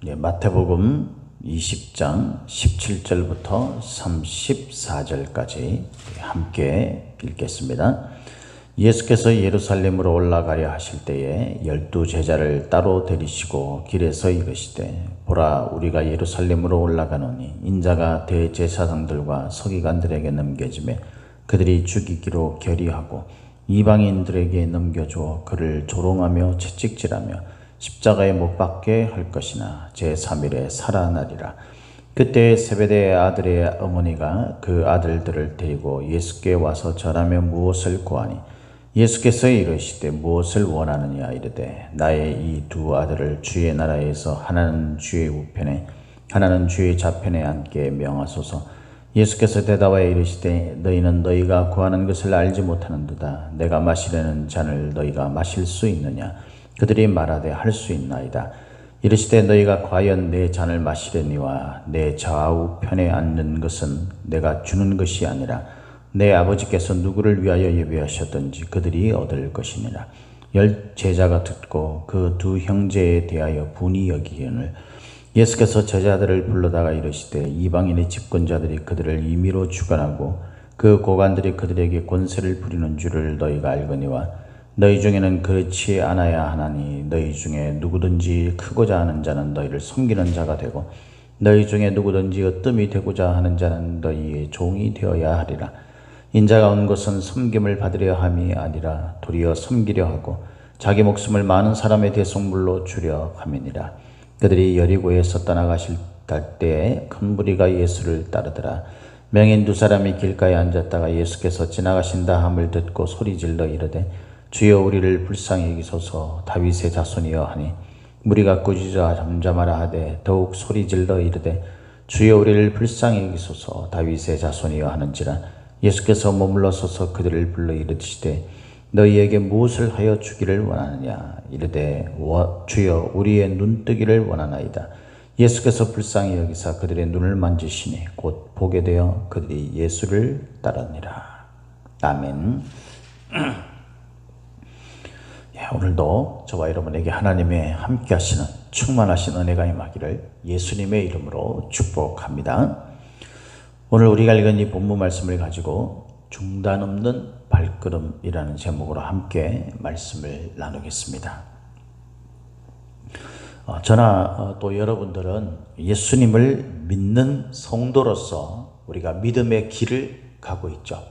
마태복음 20장 17절부터 34절까지 함께 읽겠습니다. 예수께서 예루살렘으로 올라가려 하실 때에 12제자를 따로 데리시고 길에서 이르시되 보라 우리가 예루살렘으로 올라가노니 인자가 대제사장들과 서기관들에게 넘겨지매 그들이 죽이기로 결의하고 이방인들에게 넘겨주어 그를 조롱하며 채찍질하며 십자가에 못 박게 할 것이나 제3일에 살아나리라. 그때 세베대의 아들의 어머니가 그 아들들을 데리고 예수께 와서 절하며 무엇을 구하니 예수께서 이르시되 무엇을 원하느냐 이르되 나의 이 두 아들을 주의 나라에서 하나는 주의 우편에 하나는 주의 좌편에 앉게 명하소서. 예수께서 대답하여 이르시되 너희는 너희가 구하는 것을 알지 못하는도다. 내가 마시려는 잔을 너희가 마실 수 있느냐. 그들이 말하되 할 수 있나이다. 이르시되 너희가 과연 내 잔을 마시려니와 내 좌우편에 앉는 것은 내가 주는 것이 아니라 내 아버지께서 누구를 위하여 예비하셨든지 그들이 얻을 것이니라. 10제자가 듣고 그 두 형제에 대하여 분이 여기기를 예수께서 제자들을 불러다가 이르시되 이방인의 집권자들이 그들을 임의로 주관하고 그 고관들이 그들에게 권세를 부리는 줄을 너희가 알거니와 너희 중에는 그렇지 않아야 하나니 너희 중에 누구든지 크고자 하는 자는 너희를 섬기는 자가 되고 너희 중에 누구든지 으뜸이 되고자 하는 자는 너희의 종이 되어야 하리라. 인자가 온 것은 섬김을 받으려 함이 아니라 도리어 섬기려 하고 자기 목숨을 많은 사람의 대속물로 주려 함이니라. 그들이 여리고에서 떠나가실 때에 큰 무리가 예수를 따르더라. 명인 두 사람이 길가에 앉았다가 예수께서 지나가신다 함을 듣고 소리질러 이르되 주여 우리를 불쌍히 여기소서. 다윗의 자손이여 하니 무리가 꾸짖어 잠잠하라 하되 더욱 소리질러 이르되 주여 우리를 불쌍히 여기소서. 다윗의 자손이여 하는지라. 예수께서 머물러 서서 그들을 불러 이르시되 너희에게 무엇을 하여 주기를 원하느냐. 이르되 주여 우리의 눈뜨기를 원하나이다. 예수께서 불쌍히 여기사 그들의 눈을 만지시니 곧 보게 되어 그들이 예수를 따르니라. 아멘. 오늘도 저와 여러분에게 하나님의 함께 하시는 충만하신 은혜가 임하기를 예수님의 이름으로 축복합니다. 오늘 우리가 읽은 이 본문 말씀을 가지고 중단 없는 발걸음이라는 제목으로 함께 말씀을 나누겠습니다. 저나 또 여러분들은 예수님을 믿는 성도로서 우리가 믿음의 길을 가고 있죠.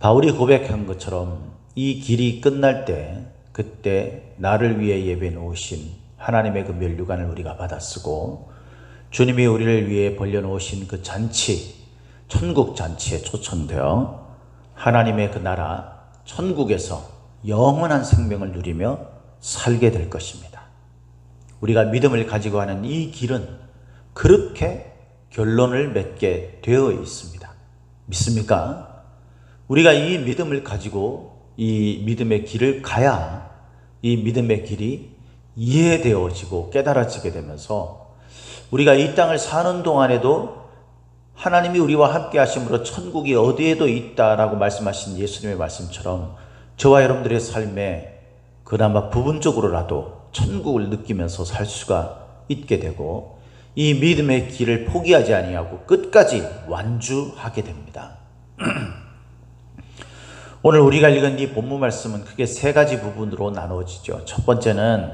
바울이 고백한 것처럼 이 길이 끝날 때 그때 나를 위해 예배해 놓으신 하나님의 그 면류관을 우리가 받아 쓰고 주님이 우리를 위해 벌려놓으신 그 잔치, 천국 잔치에 초청되어 하나님의 그 나라 천국에서 영원한 생명을 누리며 살게 될 것입니다. 우리가 믿음을 가지고 하는 이 길은 그렇게 결론을 맺게 되어 있습니다. 믿습니까? 우리가 이 믿음을 가지고 이 믿음의 길을 가야 이 믿음의 길이 이해되어지고 깨달아지게 되면서 우리가 이 땅을 사는 동안에도 하나님이 우리와 함께 하심으로 천국이 어디에도 있다라고 말씀하신 예수님의 말씀처럼 저와 여러분들의 삶에 그나마 부분적으로라도 천국을 느끼면서 살 수가 있게 되고 이 믿음의 길을 포기하지 아니하고 끝까지 완주하게 됩니다. 오늘 우리가 읽은 이 본문 말씀은 크게 세 가지 부분으로 나누어지죠. 첫 번째는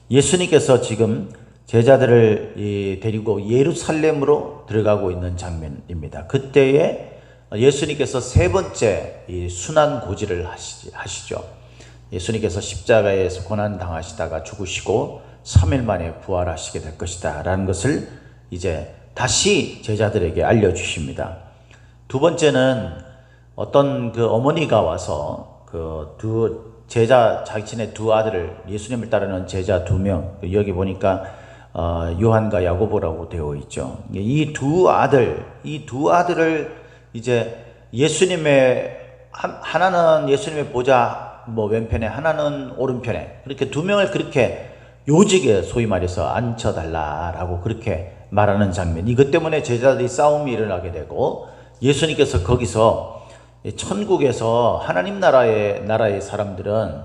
예수님께서 지금 제자들을 데리고 예루살렘으로 들어가고 있는 장면입니다. 그때에 예수님께서 세 번째 순환 고지를 하시죠. 예수님께서 십자가에서 고난당하시다가 죽으시고 3일 만에 부활하시게 될 것이다 라는 것을 이제 다시 제자들에게 알려주십니다. 두 번째는 어떤 그 어머니가 와서 그 두 제자 자신의 두 아들을 예수님을 따르는 제자 2명 여기 보니까 요한과 야고보라고 되어 있죠. 이 두 아들을 이제 예수님의 하나는 예수님의 보좌 왼편에 하나는 오른편에 그렇게 2명을 그렇게 요직에 소위 말해서 앉혀달라라고 그렇게 말하는 장면. 이것 때문에 제자들이 싸움이 일어나게 되고 예수님께서 거기서 천국에서 하나님 나라의 사람들은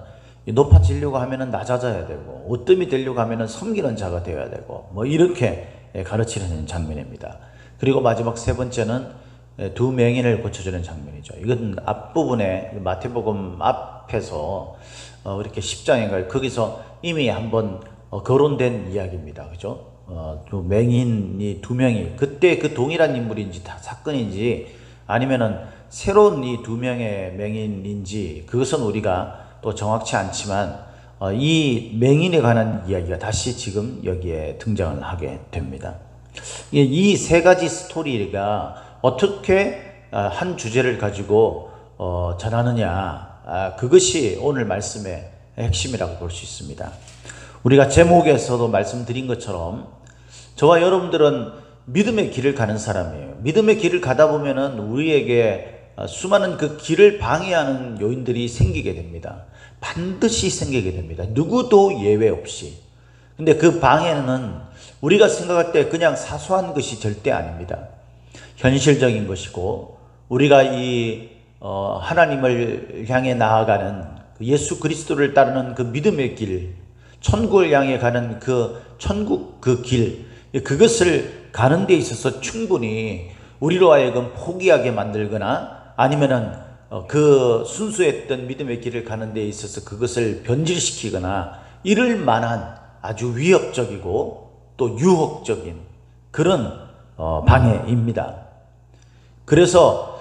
높아지려고 하면은 낮아져야 되고, 으뜸이 되려고 하면은 섬기는 자가 되어야 되고, 뭐 이렇게 가르치는 장면입니다. 그리고 마지막 세 번째는 두 맹인을 고쳐주는 장면이죠. 이건 앞부분에 마태복음 앞에서 이렇게 10장인가요? 거기서 이미 한번 거론된 이야기입니다. 그죠? 두 맹인이 두 명이 그때 그 동일한 인물인지 다 사건인지 아니면은 새로운 이 두 명의 맹인인지 그것은 우리가 또 정확치 않지만 이 맹인에 관한 이야기가 다시 지금 여기에 등장을 하게 됩니다. 이 세 가지 스토리가 어떻게 한 주제를 가지고 전하느냐, 그것이 오늘 말씀의 핵심이라고 볼 수 있습니다. 우리가 제목에서도 말씀드린 것처럼 저와 여러분들은 믿음의 길을 가는 사람이에요. 믿음의 길을 가다 보면은 우리에게 수많은 그 길을 방해하는 요인들이 생기게 됩니다. 반드시 생기게 됩니다. 누구도 예외 없이. 근데 그 방해는 우리가 생각할 때 그냥 사소한 것이 절대 아닙니다. 현실적인 것이고, 우리가 이 하나님을 향해 나아가는 예수 그리스도를 따르는 그 믿음의 길, 천국을 향해 가는 그 천국 그 길, 그것을 가는 데 있어서 충분히 우리로 하여금 포기하게 만들거나 아니면은 그 순수했던 믿음의 길을 가는 데 있어서 그것을 변질시키거나 이럴 만한 아주 위협적이고 또 유혹적인 그런 방해입니다. 그래서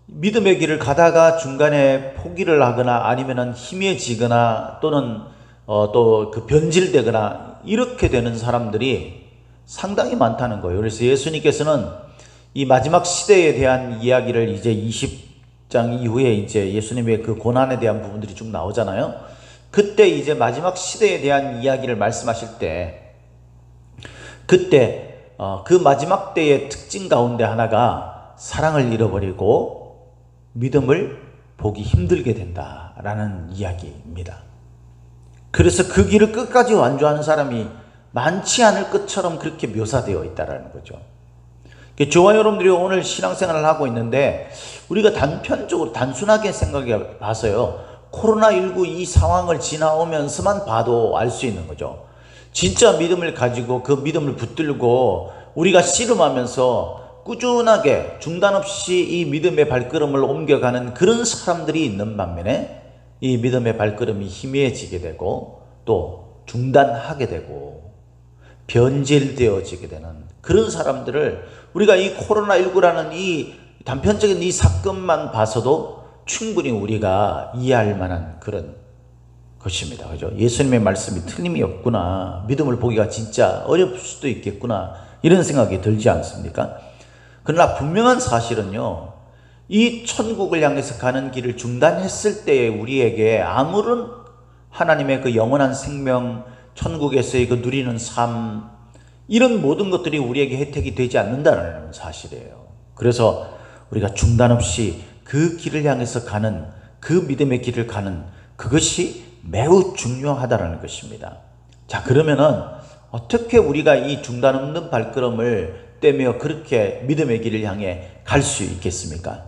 믿음의 길을 가다가 중간에 포기를 하거나 아니면은 희미해지거나 또는 또 그 변질되거나 이렇게 되는 사람들이 상당히 많다는 거예요. 그래서 예수님께서는 이 마지막 시대에 대한 이야기를 이제 20장 이후에 이제 예수님의 그 고난에 대한 부분들이 쭉 나오잖아요. 그때 이제 마지막 시대에 대한 이야기를 말씀하실 때 그때 그 마지막 때의 특징 가운데 하나가 사랑을 잃어버리고 믿음을 보기 힘들게 된다라는 이야기입니다. 그래서 그 길을 끝까지 완주하는 사람이 많지 않을 것처럼 그렇게 묘사되어 있다는 거죠. 저와 여러분들이 오늘 신앙생활을 하고 있는데 우리가 단순하게 생각해 봐서요, 코로나19 이 상황을 지나오면서만 봐도 알 수 있는 거죠. 진짜 믿음을 가지고 그 믿음을 붙들고 우리가 씨름하면서 꾸준하게 중단 없이 이 믿음의 발걸음을 옮겨가는 그런 사람들이 있는 반면에 이 믿음의 발걸음이 희미해지게 되고 또 중단하게 되고 변질되어지게 되는 그런 사람들을 우리가 이 코로나19라는 이 단편적인 이 사건만 봐서도 충분히 우리가 이해할 만한 그런 것입니다. 그죠? 예수님의 말씀이 틀림이 없구나. 믿음을 보기가 진짜 어려울 수도 있겠구나. 이런 생각이 들지 않습니까? 그러나 분명한 사실은요, 이 천국을 향해서 가는 길을 중단했을 때에 우리에게 아무런 하나님의 그 영원한 생명, 천국에서의 그 누리는 삶, 이런 모든 것들이 우리에게 혜택이 되지 않는다는 사실이에요. 그래서 우리가 중단 없이 그 길을 향해서 가는, 그 믿음의 길을 가는 그것이 매우 중요하다는 것입니다. 자, 그러면은 어떻게 우리가 이 중단 없는 발걸음을 떼며 그렇게 믿음의 길을 향해 갈 수 있겠습니까?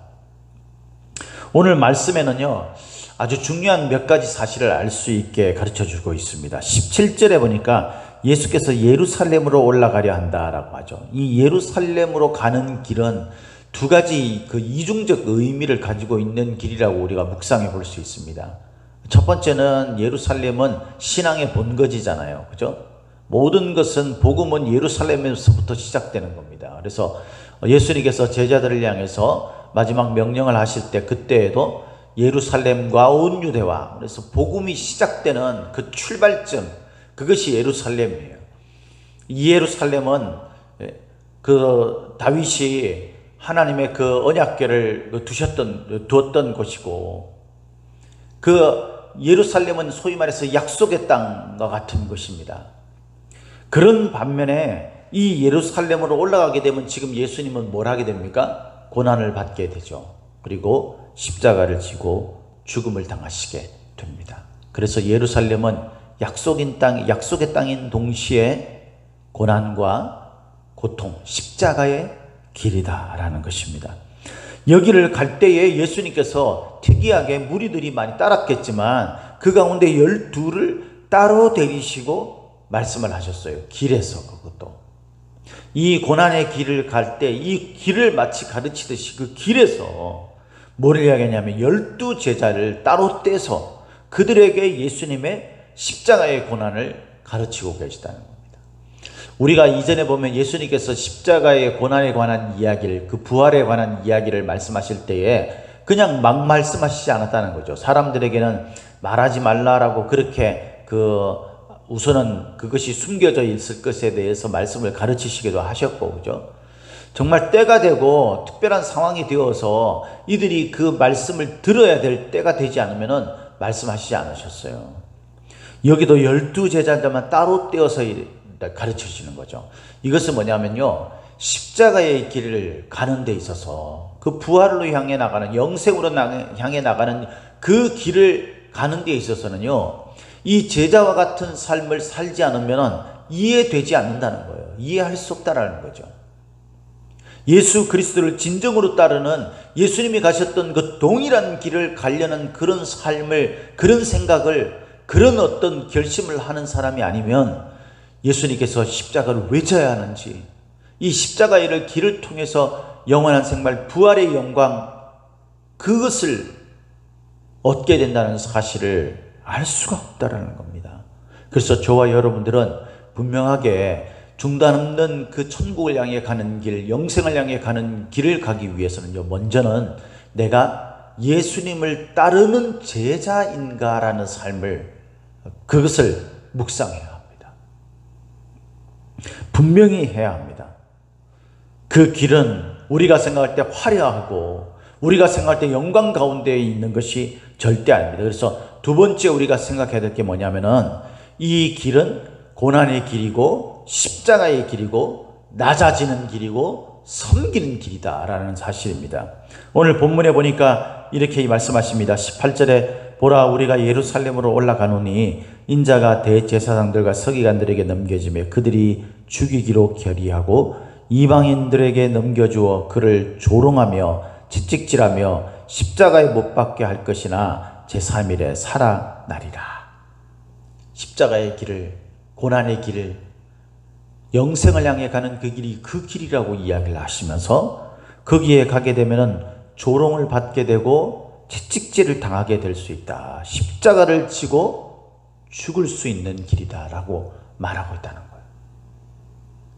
오늘 말씀에는요, 아주 중요한 몇 가지 사실을 알 수 있게 가르쳐 주고 있습니다. 17절에 보니까 예수께서 예루살렘으로 올라가려 한다라고 하죠. 이 예루살렘으로 가는 길은 두 가지 그 이중적 의미를 가지고 있는 길이라고 우리가 묵상해 볼 수 있습니다. 첫 번째는 예루살렘은 신앙의 본거지잖아요. 그죠? 모든 것은, 복음은 예루살렘에서부터 시작되는 겁니다. 그래서 예수님께서 제자들을 향해서 마지막 명령을 하실 때 그때에도 예루살렘과 온 유대와, 그래서 복음이 시작되는 그 출발점, 그것이 예루살렘이에요. 이 예루살렘은 그 다윗이 하나님의 그 언약궤를 두었던 곳이고, 그 예루살렘은 소위 말해서 약속의 땅과 같은 것입니다. 그런 반면에 이 예루살렘으로 올라가게 되면 지금 예수님은 뭘 하게 됩니까? 고난을 받게 되죠. 그리고 십자가를 지고 죽음을 당하시게 됩니다. 그래서 예루살렘은 약속의 땅인 동시에 고난과 고통, 십자가의 길이다라는 것입니다. 여기를 갈 때에 예수님께서 특이하게 무리들이 많이 따랐겠지만 그 가운데 12를 따로 데리시고 말씀을 하셨어요. 길에서. 그것도 이 고난의 길을 갈 때 이 길을 마치 가르치듯이 그 길에서 뭐를 이야기하냐면 12 제자를 따로 떼서 그들에게 예수님의 십자가의 고난을 가르치고 계시다는 겁니다. 우리가 이전에 보면 예수님께서 십자가의 고난에 관한 이야기를, 그 부활에 관한 이야기를 말씀하실 때에 그냥 막 말씀하시지 않았다는 거죠. 사람들에게는 말하지 말라라고 그렇게 우선은 그것이 숨겨져 있을 것에 대해서 말씀을 가르치시기도 하셨고, 그죠? 정말 때가 되고 특별한 상황이 되어서 이들이 그 말씀을 들어야 될 때가 되지 않으면은 말씀하시지 않으셨어요. 여기도 12 제자들만 따로 떼어서 가르쳐 주시는 거죠. 이것은 뭐냐면요, 십자가의 길을 가는 데 있어서 그 부활로 향해 나가는, 영생으로 향해 나가는 그 길을 가는 데 있어서는요, 이 제자와 같은 삶을 살지 않으면 이해되지 않는다는 거예요. 이해할 수 없다라는 거죠. 예수 그리스도를 진정으로 따르는, 예수님이 가셨던 그 동일한 길을 가려는 그런 삶을, 그런 생각을, 그런 어떤 결심을 하는 사람이 아니면 예수님께서 십자가를 왜 져야 하는지, 이 십자가의 길을 통해서 영원한 생명, 부활의 영광, 그것을 얻게 된다는 사실을 알 수가 없다라는 겁니다. 그래서 저와 여러분들은 분명하게 중단 없는 그 천국을 향해 가는 길, 영생을 향해 가는 길을 가기 위해서는요, 먼저는 내가 예수님을 따르는 제자인가라는 삶을, 그것을 묵상해야 합니다. 분명히 해야 합니다. 그 길은 우리가 생각할 때 화려하고 우리가 생각할 때 영광 가운데 있는 것이 절대 아닙니다. 그래서 두 번째 우리가 생각해야 될 게 뭐냐면은, 이 길은 고난의 길이고 십자가의 길이고 낮아지는 길이고 섬기는 길이다라는 사실입니다. 오늘 본문에 보니까 이렇게 말씀하십니다. 18절에 보라, 우리가 예루살렘으로 올라가노니 인자가 대제사장들과 서기관들에게 넘겨지며 그들이 죽이기로 결의하고 이방인들에게 넘겨주어 그를 조롱하며 채찍질하며 십자가에 못 박게 할 것이나 제3일에 살아나리라. 십자가의 길을, 고난의 길을, 영생을 향해 가는 그 길이 그 길이라고 이야기를 하시면서 거기에 가게 되면은 조롱을 받게 되고 채찍질을 당하게 될 수 있다. 십자가를 지고 죽을 수 있는 길이다라고 말하고 있다는 거예요.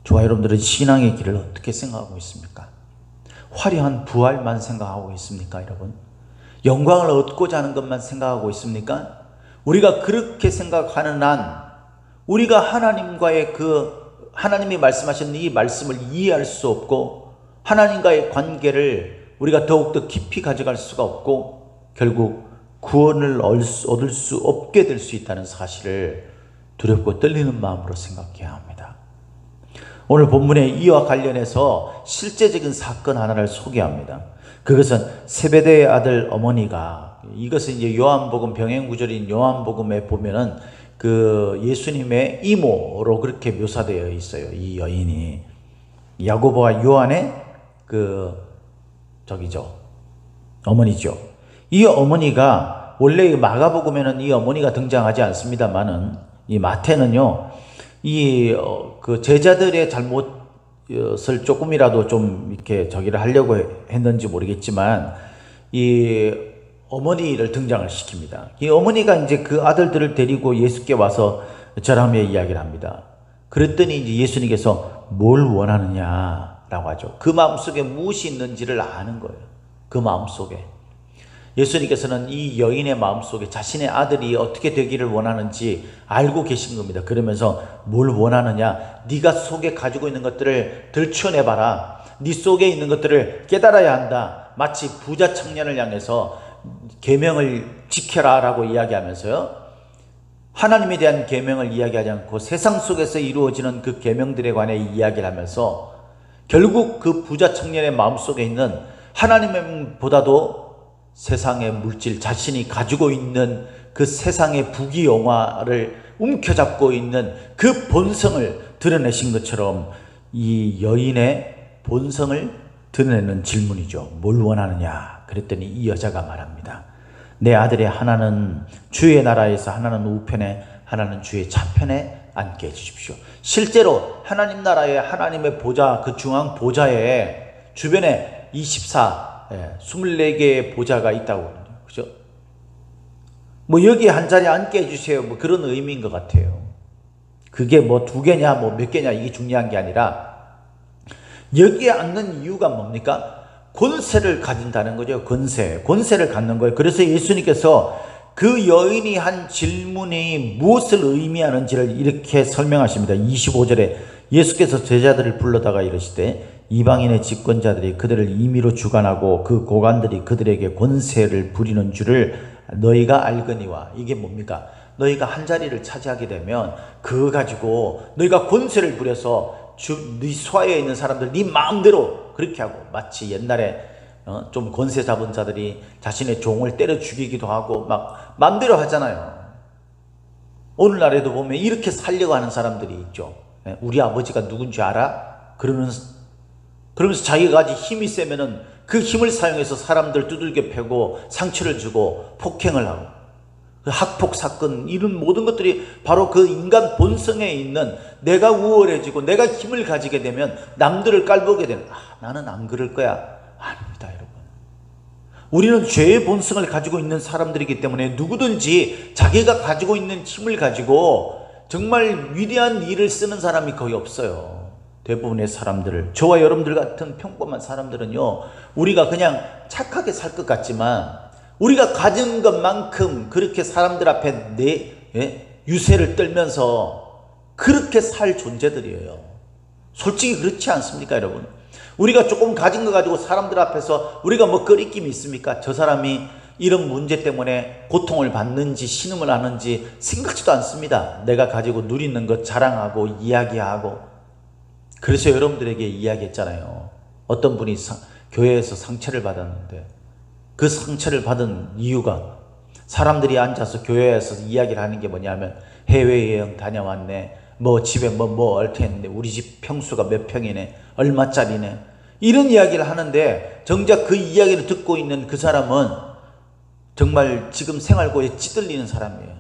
저와 여러분들은 신앙의 길을 어떻게 생각하고 있습니까? 화려한 부활만 생각하고 있습니까, 여러분? 영광을 얻고자 하는 것만 생각하고 있습니까? 우리가 그렇게 생각하는 한 우리가 하나님과의 하나님이 말씀하신 이 말씀을 이해할 수 없고 하나님과의 관계를 우리가 더욱더 깊이 가져갈 수가 없고 결국 구원을 얻을 수 없게 될 수 있다는 사실을 두렵고 떨리는 마음으로 생각해야 합니다. 오늘 본문에 이와 관련해서 실제적인 사건 하나를 소개합니다. 그것은 세베대의 아들 어머니가, 이것은 이제 요한복음, 병행구절인 요한복음에 보면은 그 예수님의 이모로 그렇게 묘사되어 있어요. 이 여인이 야고보와 요한의 어머니죠. 이 어머니가 원래 마가복음에는 이 어머니가 등장하지 않습니다만은 이 마태는요, 그 제자들의 잘못을 조금이라도 좀 이렇게 하려고 했는지 모르겠지만 이 어머니를 등장을 시킵니다. 이 어머니가 이제 그 아들들을 데리고 예수께 와서 절하며 이야기를 합니다. 그랬더니 이제 예수님께서 뭘 원하느냐라고 하죠. 그 마음속에 무엇이 있는지를 아는 거예요. 그 마음속에. 예수님께서는 이 여인의 마음속에 자신의 아들이 어떻게 되기를 원하는지 알고 계신 겁니다. 그러면서 뭘 원하느냐? 네가 속에 가지고 있는 것들을 들춰내봐라. 네 속에 있는 것들을 깨달아야 한다. 마치 부자 청년을 향해서 계명을 지켜라 라고 이야기하면서요, 하나님에 대한 계명을 이야기하지 않고 세상 속에서 이루어지는 그 계명들에 관해 이야기를 하면서 결국 그 부자 청년의 마음속에 있는 하나님보다도 세상의 물질, 자신이 가지고 있는 그 세상의 부귀영화를 움켜잡고 있는 그 본성을 드러내신 것처럼 이 여인의 본성을 드러내는 질문이죠. 뭘 원하느냐? 그랬더니 이 여자가 말합니다. 내 아들의 하나는 주의 나라에서 하나는 우편에 하나는 주의 좌편에 앉게 해주십시오. 실제로 하나님 나라의 하나님의 보좌, 그 중앙 보좌에 주변에 24개의 보좌가 있다고 그러죠. 그죠? 뭐 여기 한 자리에 앉게 해주세요. 뭐 그런 의미인 것 같아요. 그게 뭐 2개냐 뭐 몇 개냐 이게 중요한 게 아니라 여기에 앉는 이유가 뭡니까? 권세를 가진다는 거죠. 권세를 갖는 거예요. 그래서 예수님께서 그 여인이 한 질문이 무엇을 의미하는지를 이렇게 설명하십니다. 25절에 예수께서 제자들을 불러다가 이르시되 이방인의 집권자들이 그들을 임의로 주관하고 그 고관들이 그들에게 권세를 부리는 줄을 너희가 알거니와. 이게 뭡니까? 너희가 한 자리를 차지하게 되면 그거 가지고 너희가 권세를 부려서 네 수하에 있는 사람들 네 마음대로 그렇게 하고, 마치 옛날에 좀 권세 잡은 자들이 자신의 종을 때려 죽이기도 하고 막 마음대로 하잖아요. 오늘날에도 보면 이렇게 살려고 하는 사람들이 있죠. 우리 아버지가 누군지 알아? 그러면서 자기가 아직 힘이 세면은 그 힘을 사용해서 사람들 두들겨 패고 상처를 주고 폭행을 하고, 학폭 사건, 이런 모든 것들이 바로 그 인간 본성에 있는 내가 우월해지고 내가 힘을 가지게 되면 남들을 깔보게 되는, 나는 안 그럴 거야. 아닙니다, 여러분. 우리는 죄의 본성을 가지고 있는 사람들이기 때문에 누구든지 자기가 가지고 있는 힘을 가지고 정말 위대한 일을 쓰는 사람이 거의 없어요. 대부분의 사람들을, 저와 여러분들 같은 평범한 사람들은요, 우리가 그냥 착하게 살 것 같지만 우리가 가진 것만큼 그렇게 사람들 앞에 유세를 떨면서 그렇게 살 존재들이에요. 솔직히 그렇지 않습니까, 여러분? 우리가 조금 가진 거 가지고 사람들 앞에서 우리가 뭐 꺼리낌이 있습니까? 저 사람이 이런 문제 때문에 고통을 받는지 신음을 하는지 생각지도 않습니다. 내가 가지고 누리는 것 자랑하고 이야기하고. 그래서 여러분들에게 이야기했잖아요. 어떤 분이 교회에서 상처를 받았는데 그 상처를 받은 이유가, 사람들이 앉아서 교회에서 이야기를 하는 게 뭐냐면 해외여행 다녀왔네, 뭐 집에 뭐 얼터 했는데 우리 집 평수가 몇 평이네, 얼마짜리네, 이런 이야기를 하는데 정작 그 이야기를 듣고 있는 그 사람은 정말 지금 생활고에 찌들리는 사람이에요.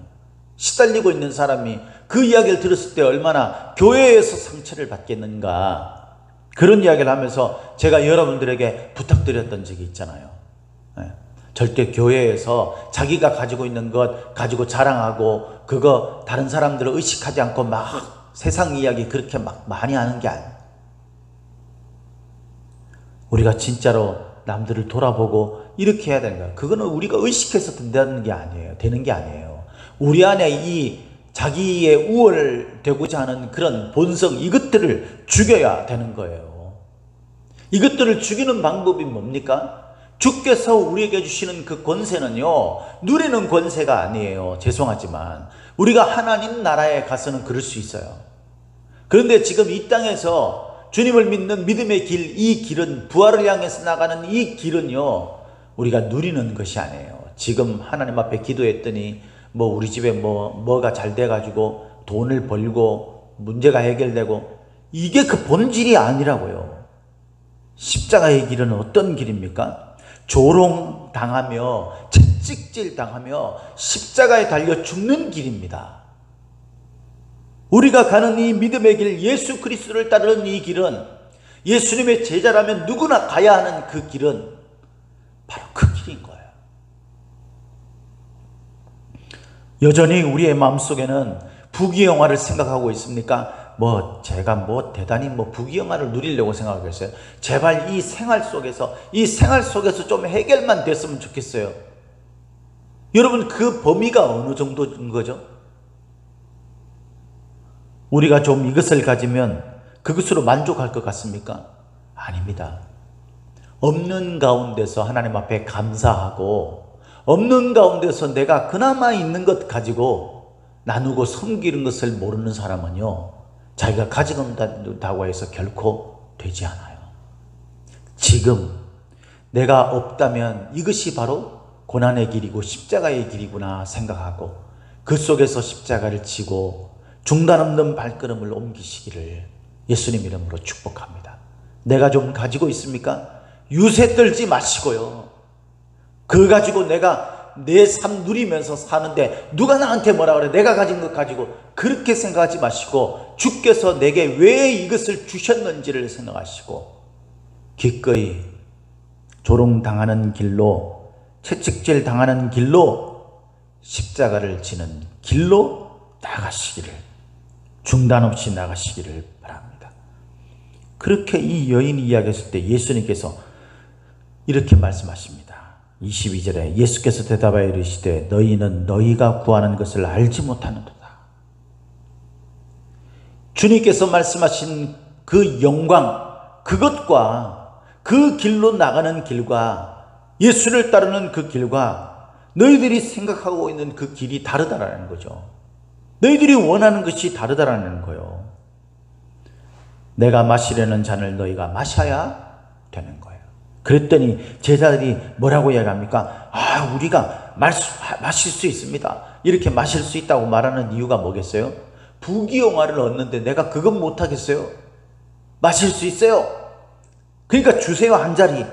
시달리고 있는 사람이 그 이야기를 들었을 때 얼마나 교회에서 상처를 받겠는가, 그런 이야기를 하면서 제가 여러분들에게 부탁드렸던 적이 있잖아요. 절대 교회에서 자기가 가지고 있는 것 가지고 자랑하고 그거 다른 사람들을 의식하지 않고 막 세상 이야기 그렇게 막 많이 하는 게 아니에요. 우리가 진짜로 남들을 돌아보고 이렇게 해야 되는 거야. 그거는 우리가 의식해서 된다는 게 아니에요. 되는 게 아니에요. 우리 안에 이 자기의 우월되고자 하는 그런 본성, 이것들을 죽여야 되는 거예요. 이것들을 죽이는 방법이 뭡니까? 주께서 우리에게 주시는 그 권세는요, 누리는 권세가 아니에요. 죄송하지만 우리가 하나님 나라에 가서는 그럴 수 있어요. 그런데 지금 이 땅에서 주님을 믿는 믿음의 길, 이 길은, 부활을 향해서 나가는 이 길은요, 우리가 누리는 것이 아니에요. 지금 하나님 앞에 기도했더니 뭐 우리 집에 뭐가 잘 돼가지고 돈을 벌고 문제가 해결되고, 이게 그 본질이 아니라고요. 십자가의 길은 어떤 길입니까? 조롱당하며 채찍질 당하며 십자가에 달려 죽는 길입니다. 우리가 가는 이 믿음의 길, 예수 그리스도를 따르는 이 길은, 예수님의 제자라면 누구나 가야 하는 그 길은 바로 그 길인 거예요. 여전히 우리의 마음속에는 부귀영화를 생각하고 있습니까? 제가 대단히 부귀영화를 누리려고 생각하겠어요? 제발 이 생활 속에서 좀 해결만 됐으면 좋겠어요. 여러분, 그 범위가 어느 정도인 거죠? 우리가 좀 이것을 가지면 그것으로 만족할 것 같습니까? 아닙니다. 없는 가운데서 하나님 앞에 감사하고, 없는 가운데서 내가 그나마 있는 것 가지고 나누고 섬기는 것을 모르는 사람은요, 자기가 가져간다고 해서 결코 되지 않아요. 지금 내가 없다면 이것이 바로 고난의 길이고 십자가의 길이구나 생각하고 그 속에서 십자가를 지고 중단 없는 발걸음을 옮기시기를 예수님 이름으로 축복합니다. 내가 좀 가지고 있습니까? 유세 떨지 마시고요. 그거 가지고 내가 내 삶 누리면서 사는데 누가 나한테 뭐라 그래, 내가 가진 것 가지고 그렇게 생각하지 마시고 주께서 내게 왜 이것을 주셨는지를 생각하시고 기꺼이 조롱당하는 길로, 채찍질 당하는 길로, 십자가를 지는 길로 나가시기를, 중단 없이 나가시기를 바랍니다. 그렇게 이 여인이 이야기했을 때 예수님께서 이렇게 말씀하십니다. 22절에 예수께서 대답하여 이르시되 너희는 너희가 구하는 것을 알지 못하는도다. 주님께서 말씀하신 그 영광, 그것과 그 길로 나가는 길과 예수를 따르는 그 길과 너희들이 생각하고 있는 그 길이 다르다라는 거죠. 너희들이 원하는 것이 다르다라는 거예요. 내가 마시려는 잔을 너희가 마셔야 되는 거예요. 그랬더니 제자들이 뭐라고 이야기합니까? 우리가 마실 수 있습니다. 이렇게 마실 수 있다고 말하는 이유가 뭐겠어요? 부귀영화를 얻는데 내가 그건 못하겠어요? 마실 수 있어요. 그러니까 주세요, 한 자리.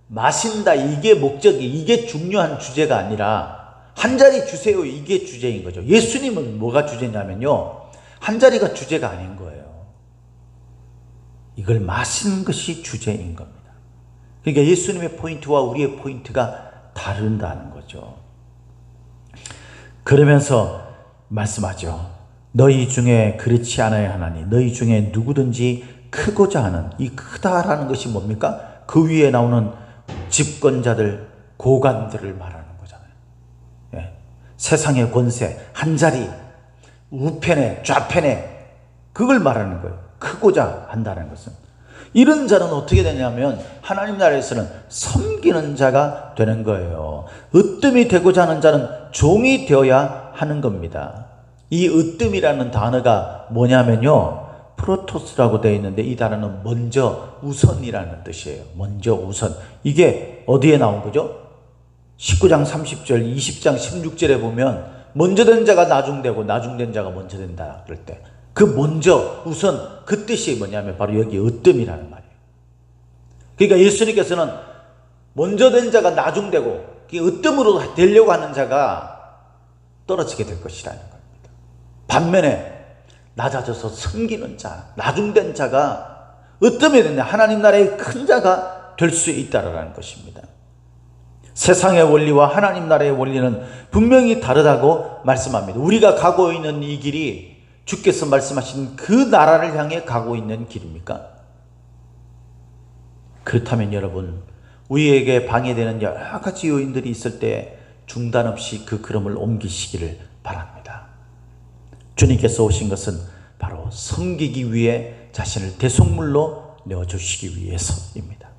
마신다, 이게 목적이, 이게 중요한 주제가 아니라 한 자리 주세요, 이게 주제인 거죠. 예수님은 뭐가 주제냐면요, 한 자리가 주제가 아닌 거예요. 이걸 마시는 것이 주제인 겁니다. 그러니까 예수님의 포인트와 우리의 포인트가 다른다는 거죠. 그러면서 말씀하죠. 너희 중에 그렇지 않아야 하나니 너희 중에 누구든지 크고자 하는, 이 크다라는 것이 뭡니까? 그 위에 나오는 집권자들, 고관들을 말하는 거잖아요. 예. 세상의 권세, 한자리, 우편에, 좌편에, 그걸 말하는 거예요. 크고자 한다는 것은. 이런 자는 어떻게 되냐면 하나님 나라에서는 섬기는 자가 되는 거예요. 으뜸이 되고자 하는 자는 종이 되어야 하는 겁니다. 이 으뜸이라는 단어가 뭐냐면요, 프로토스라고 되어 있는데 이 단어는 먼저, 우선이라는 뜻이에요. 먼저, 우선. 이게 어디에 나온 거죠? 19장 30절, 20장 16절에 보면 먼저 된 자가 나중되고 나중된 자가 먼저 된다 그럴 때 그 먼저, 우선, 그 뜻이 뭐냐면 바로 여기 으뜸이라는 말이에요. 그러니까 예수님께서는 먼저 된 자가 나중되고 으뜸으로 되려고 하는 자가 떨어지게 될 것이라는 겁니다. 반면에 낮아져서 섬기는 자, 나중된 자가 으뜸이 된다, 하나님 나라의 큰 자가 될 수 있다라는 것입니다. 세상의 원리와 하나님 나라의 원리는 분명히 다르다고 말씀합니다. 우리가 가고 있는 이 길이 주께서 말씀하신 그 나라를 향해 가고 있는 길입니까? 그렇다면 여러분, 우리에게 방해되는 여러 가지 요인들이 있을 때 중단 없이 그 걸음을 옮기시기를 바랍니다. 주님께서 오신 것은 바로 섬기기 위해 자신을 대속물로 내어주시기 위해서입니다.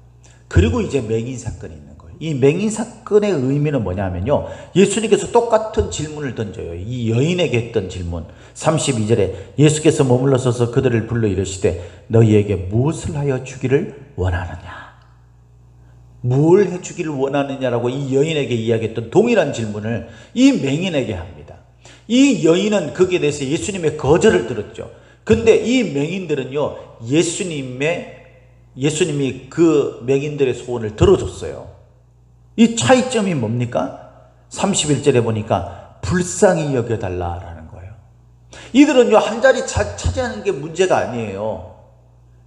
그리고 이제 맹인 사건이 있는 거예요. 이 맹인 사건의 의미는 뭐냐면요, 예수님께서 똑같은 질문을 던져요. 이 여인에게 했던 질문 32절에 예수께서 머물러 서서 그들을 불러 이르시되 너희에게 무엇을 하여 주기를 원하느냐, 뭘 해주기를 원하느냐라고 이 여인에게 이야기했던 동일한 질문을 이 맹인에게 합니다. 이 여인은 거기에 대해서 예수님의 거절을 들었죠. 근데 이 맹인들은요, 예수님이 그 맹인들의 소원을 들어줬어요. 이 차이점이 뭡니까? 31절에 보니까 불쌍히 여겨달라라는 거예요. 이들은요, 한 자리 차지하는 게 문제가 아니에요.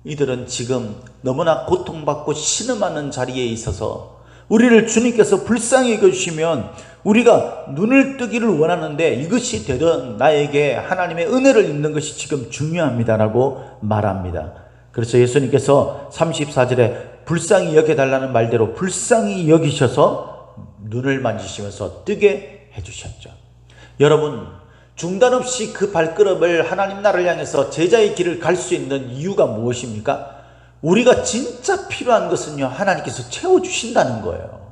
이들은 지금 너무나 고통받고 신음하는 자리에 있어서 우리를 주님께서 불쌍히 여겨주시면 우리가 눈을 뜨기를 원하는데 이것이 되든 나에게 하나님의 은혜를 입는 것이 지금 중요합니다라고 말합니다. 그래서 예수님께서 34절에 불쌍히 여겨달라는 말대로 불쌍히 여기셔서 눈을 만지시면서 뜨게 해주셨죠. 여러분, 중단 없이 그 발걸음을 하나님 나라를 향해서 제자의 길을 갈 수 있는 이유가 무엇입니까? 우리가 진짜 필요한 것은요, 하나님께서 채워주신다는 거예요.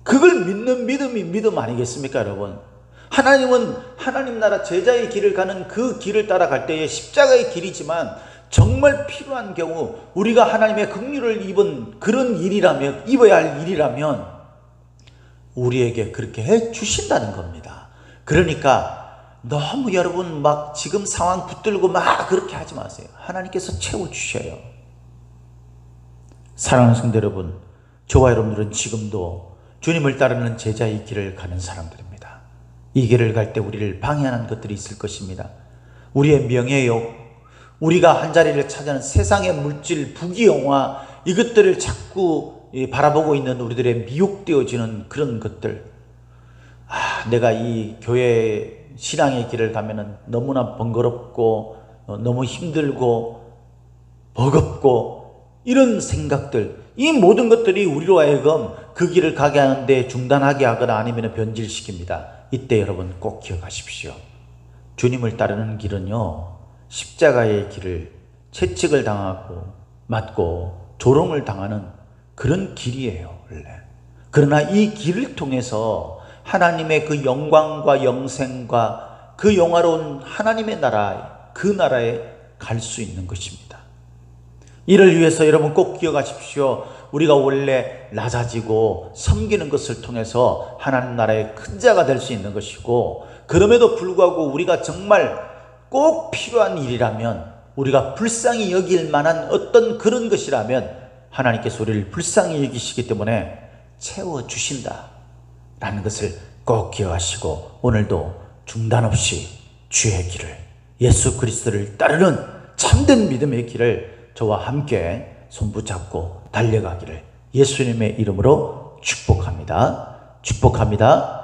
그걸 믿는 믿음이 믿음 아니겠습니까, 여러분? 하나님은 하나님 나라 제자의 길을 가는 그 길을 따라갈 때에 십자가의 길이지만 정말 필요한 경우 우리가 하나님의 긍휼을 입은 그런 일이라면, 입어야 할 일이라면 우리에게 그렇게 해 주신다는 겁니다. 그러니까 너무 여러분 막 지금 상황 붙들고 막 그렇게 하지 마세요. 하나님께서 채워주셔요. 사랑하는 성도 여러분, 저와 여러분들은 지금도 주님을 따르는 제자의 길을 가는 사람들입니다. 이 길을 갈 때 우리를 방해하는 것들이 있을 것입니다. 우리의 명예욕, 우리가 한자리를 찾아는 세상의 물질, 부귀영화, 이것들을 자꾸 바라보고 있는 우리들의 미혹되어지는 그런 것들. 내가 이 교회 신앙의 길을 가면은 너무나 번거롭고 너무 힘들고 버겁고 이런 생각들, 이 모든 것들이 우리로 하여금 그 길을 가게 하는데 중단하게 하거나 아니면 변질시킵니다. 이때 여러분 꼭 기억하십시오. 주님을 따르는 길은요, 십자가의 길을 채찍을 당하고 맞고 조롱을 당하는 그런 길이에요, 원래. 그러나 이 길을 통해서 하나님의 그 영광과 영생과 그 영화로운 하나님의 나라, 그 나라에 갈 수 있는 것입니다. 이를 위해서 여러분 꼭 기억하십시오. 우리가 원래 낮아지고 섬기는 것을 통해서 하나님 나라의 큰 자가 될 수 있는 것이고, 그럼에도 불구하고 우리가 정말 꼭 필요한 일이라면, 우리가 불쌍히 여길 만한 어떤 그런 것이라면 하나님께서 우리를 불쌍히 여기시기 때문에 채워주신다 라는 것을 꼭 기억하시고, 오늘도 중단 없이 주의 길을, 예수 그리스도를 따르는 참된 믿음의 길을 저와 함께 손붙잡고 달려가기를 예수님의 이름으로 축복합니다. 축복합니다.